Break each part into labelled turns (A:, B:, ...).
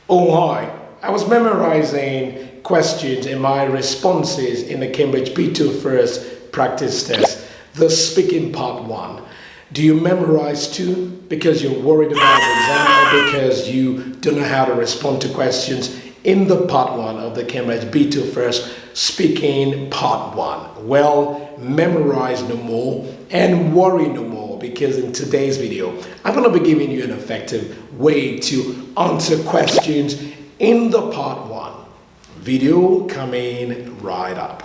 A: Oh, hi. I was memorizing questions and my responses in the Cambridge B2 First practice test, the speaking part one. Do you memorize too because you're worried about the exam or because you don't know how to respond to questions in the part one of the Cambridge B2 First speaking part one? Well, memorize no more and worry no more, because in today's video, I'm going to be giving you an effective way to answer questions in the part one. Video coming right up.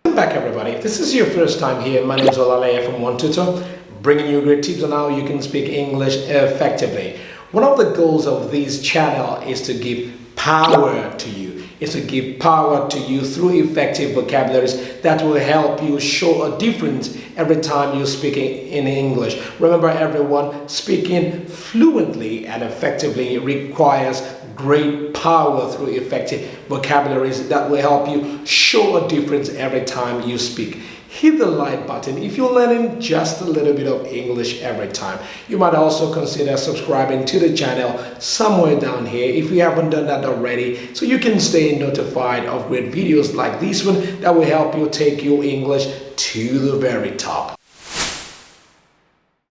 A: Welcome back, everybody. If this is your first time here, my name is Olaleye from Onetutor, bringing you great tips on how you can speak English effectively. One of the goals of this channel is to give power to you. Is to give power to you through effective vocabularies that will help you show a difference every time you're speaking in English. Remember, everyone, speaking fluently and effectively requires great power through effective vocabularies that will help you show a difference every time you speak. Hit the like button if you're learning just a little bit of English every time. You might also consider subscribing to the channel somewhere down here if you haven't done that already, so you can stay notified of great videos like this one that will help you take your English to the very top.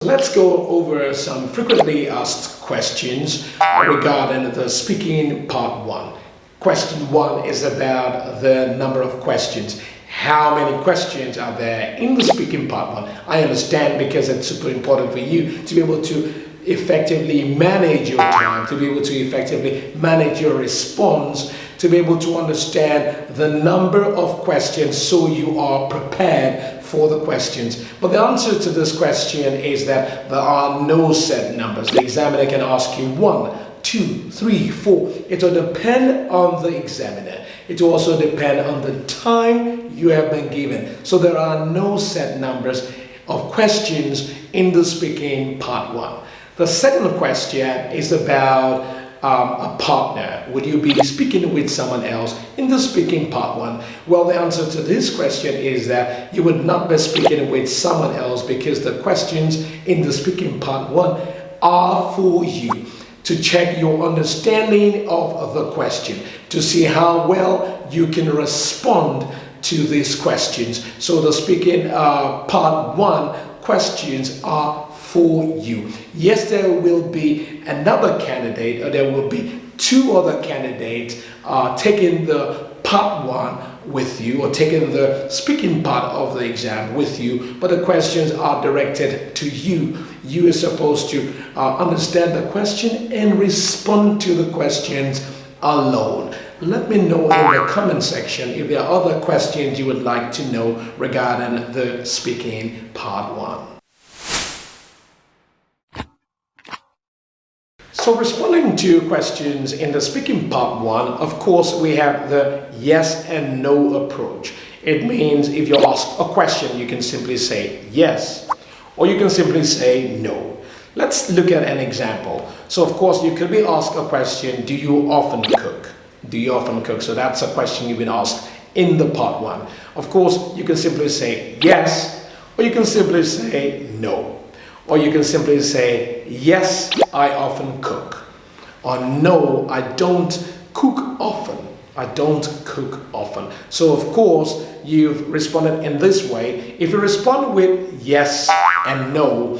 A: Let's go over some frequently asked questions regarding the speaking part one. Question one is about the number of questions. How many questions are there in the speaking part one? I understand, because it's super important for you to be able to effectively manage your time, to be able to effectively manage your response, to be able to understand the number of questions so you are prepared for the questions. But the answer to this question is that there are no set numbers. The examiner can ask you 1, 2, 3, 4. It will depend on the examiner. It will also depend on the time you have been given. So there are no set numbers of questions in the speaking part one. The second question is about a partner. Would you be speaking with someone else in the speaking part one? Well, the answer to this question is that you would not be speaking with someone else, because the questions in the speaking part one are for you, to check your understanding of the question, to see how well you can respond to these questions. So the speaking part one questions are for you. Yes, there will be another candidate, or there will be two other candidates taking the part one with you, or taking the speaking part of the exam with you, but the questions are directed to you. You are supposed to understand the question and respond to the questions alone. Let me know in the comment section if there are other questions you would like to know regarding the speaking part one. So responding to questions in the speaking part one, of course, we have the yes and no approach. It means if you're asked a question, you can simply say yes, or you can simply say no. Let's look at an example. So of course, you could be asked a question, do you often cook? Do you often cook? So that's a question you've been asked in the part one. Of course, you can simply say yes, or you can simply say no. Or you can simply say, yes, I often cook. Or no, I don't cook often. I don't cook often. So of course, you've responded in this way. If you respond with yes and no,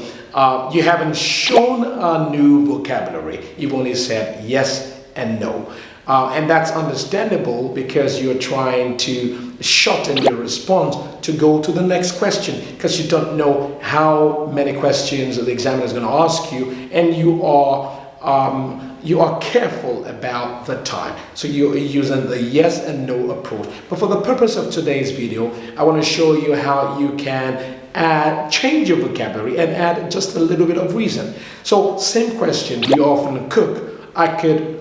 A: you haven't shown a new vocabulary. You've only said yes and no. And that's understandable, because you're trying to shorten your response to go to the next question, because you don't know how many questions the examiner is going to ask you, and you are careful about the time. So you're using the yes and no approach. But for the purpose of today's video, I want to show you how you can change your vocabulary and add just a little bit of reason. So same question, do you often cook? I could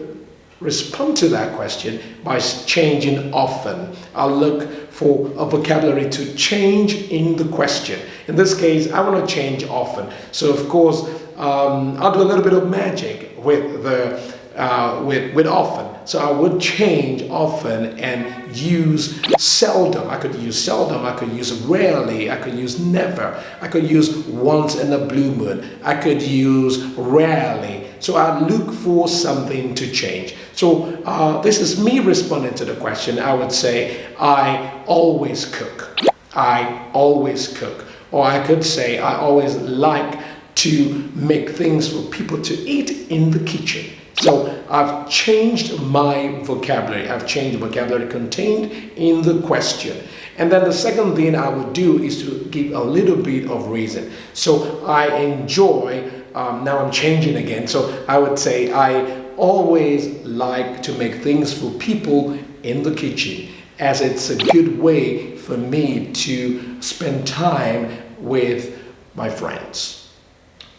A: respond to that question by changing often. I'll look for a vocabulary to change in the question. In this case, I want to change often. So of course, I'll do a little bit of magic with the with often. So I would change often and use seldom. I could use seldom, I could use rarely, I could use never, I could use once in a blue moon, I could use rarely. So I look for something to change. So this is me responding to the question. I would say, I always cook. I always cook. Or I could say, I always like to make things for people to eat in the kitchen. So I've changed my vocabulary. I've changed the vocabulary contained in the question. And then the second thing I would do is to give a little bit of reason. So I enjoy, now I'm changing again. So I would say, I always like to make things for people in the kitchen, as it's a good way for me to spend time with my friends.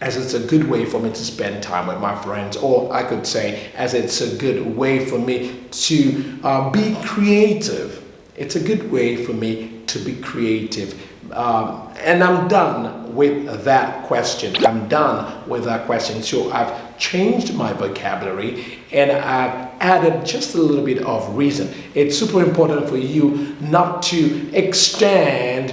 A: As it's a good way for me to spend time with my friends, or I could say, as it's a good way for me to be creative. It's a good way for me to be creative. And I'm done with that question. I'm done with that question. So I've changed my vocabulary and I've added just a little bit of reason. It's super important for you not to extend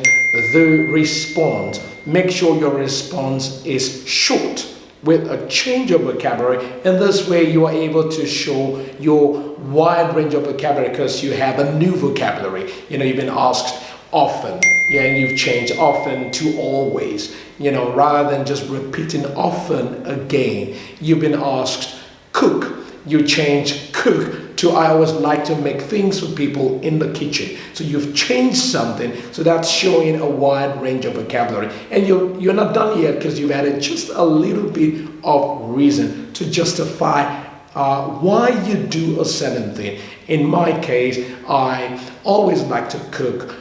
A: the response. Make sure your response is short with a change of vocabulary, and this way you are able to show your wide range of vocabulary because you have a new vocabulary. You know, you've been asked often, yeah, and you've changed often to always, you know, rather than just repeating often again. You've been asked cook, you change cook to I always like to make things for people in the kitchen. So you've changed something, so that's showing a wide range of vocabulary. And you're not done yet because you've added just a little bit of reason to justify why you do a certain thing. In my case, I always like to cook,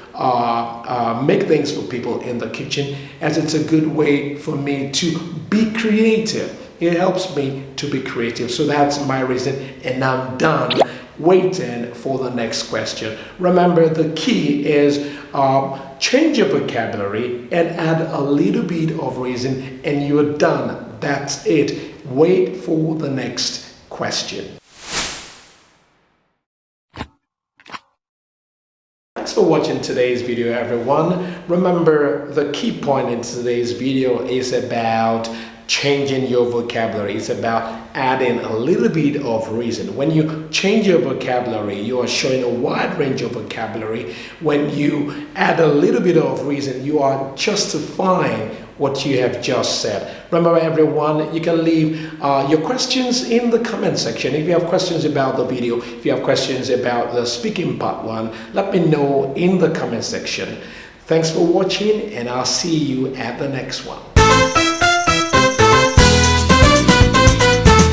A: make things for people in the kitchen, as it's a good way for me to be creative. It helps me to be creative. So that's my reason, and I'm done waiting for the next question. Remember, the key is change your vocabulary and add a little bit of reason, and you're done. That's it. Wait for the next question. Thanks for watching today's video, everyone. Remember, the key point in today's video is about changing your vocabulary. It's about adding a little bit of reason. When you change your vocabulary, you are showing a wide range of vocabulary. When you add a little bit of reason, you are justifying what you have just said. Remember, everyone, you can leave your questions in the comment section. If you have questions about the video, if you have questions about the speaking part 1, let me know in the comment section. Thanks for watching, and I'll see you at the next one.